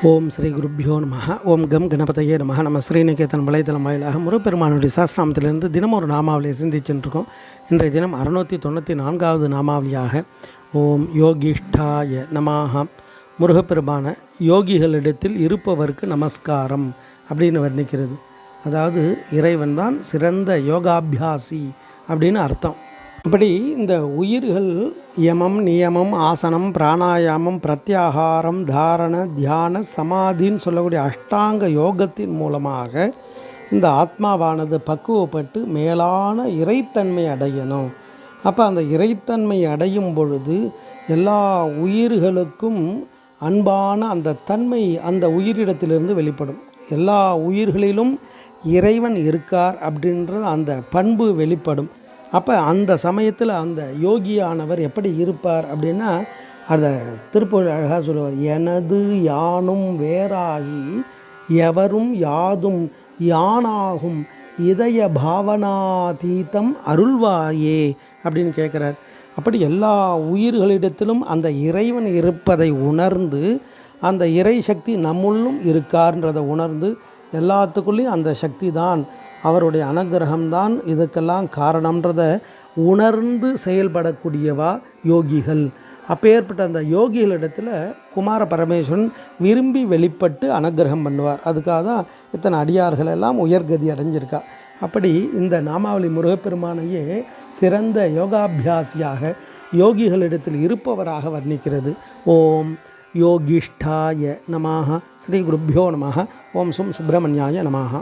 ஓம் ஸ்ரீ குருப்பியோ நம. ஓம் கம் கணபதையே நம. நம்ம ஸ்ரீநிகேதன் வலைதளம் வாயிலாக முருகப்பெருமானுடைய சாஸ்திரநாமத்திலிருந்து தினம் ஒரு நாமாவளியை சிந்திச்சுருக்கோம். இன்றைய தினம் 694வது நாமாவளியாக ஓம் யோகிஷ்டாய நமாக. முருகப்பெருமான யோகிகளிடத்தில் இருப்பவருக்கு நமஸ்காரம் அப்படின்னு வர்ணிக்கிறது. அதாவது இறைவன் தான் சிறந்த யோகாபியாசி அப்படின்னு அர்த்தம். அப்படி இந்த உயிர்கள் யமம், நியமம், ஆசனம், பிராணாயாமம், பிரத்யாகாரம், தாரண, தியான, சமாதின்னு சொல்லக்கூடிய அஷ்டாங்க யோகத்தின் மூலமாக இந்த ஆத்மாவானது பக்குவப்பட்டு மேலான இறைத்தன்மை அடையணும். அப்போ அந்த இறைத்தன்மை அடையும் பொழுது எல்லா உயிர்களுக்கும் அன்பான அந்த தன்மை அந்த உயிரிடத்திலிருந்து வெளிப்படும். எல்லா உயிர்களிலும் இறைவன் இருக்கார் அப்படின்றது அந்த பண்பு வெளிப்படும். அப்போ அந்த சமயத்தில் அந்த யோகியானவர் எப்படி இருப்பார் அப்படின்னா, அதை திருப்பூர் அழகாக சொல்லுவார். எனது யானும் வேறாகி எவரும் யாதும் யானாகும் இதய பாவனாதீதம் அருள்வாயே அப்படின்னு கேட்குறார். அப்படி எல்லா உயிர்களிடத்திலும் அந்த இறைவன் இருப்பதை உணர்ந்து அந்த இறை சக்தி நம்முள்ளும் இருக்கார்ன்றதை உணர்ந்து எல்லாத்துக்குள்ளேயும் அந்த சக்தி தான், அவருடைய அனுகிரகம்தான் இதுக்கெல்லாம் காரணம்ன்றதை உணர்ந்து செயல்படக்கூடியவா யோகிகள். அப்பேற்பட்ட அந்த யோகிகளிடத்தில் குமார பரமேஸ்வரன் விரும்பி வெளிப்பட்டு அனுகிரகம் பண்ணுவார். அதுக்காக தான் இத்தனை அடியார்கள் எல்லாம் உயர்கதி அடைஞ்சிருக்கா. அப்படி இந்த நாமாவளி முருகப்பெருமானையே சிறந்த யோகாபியாசியாக யோகிகளிடத்தில் இருப்பவராக வர்ணிக்கிறது. ஓம் யோகிஷ்டாய நமாக. ஸ்ரீ குருப்பியோ நமः. ஓம் சும் சுப்பிரமணியாய நமः.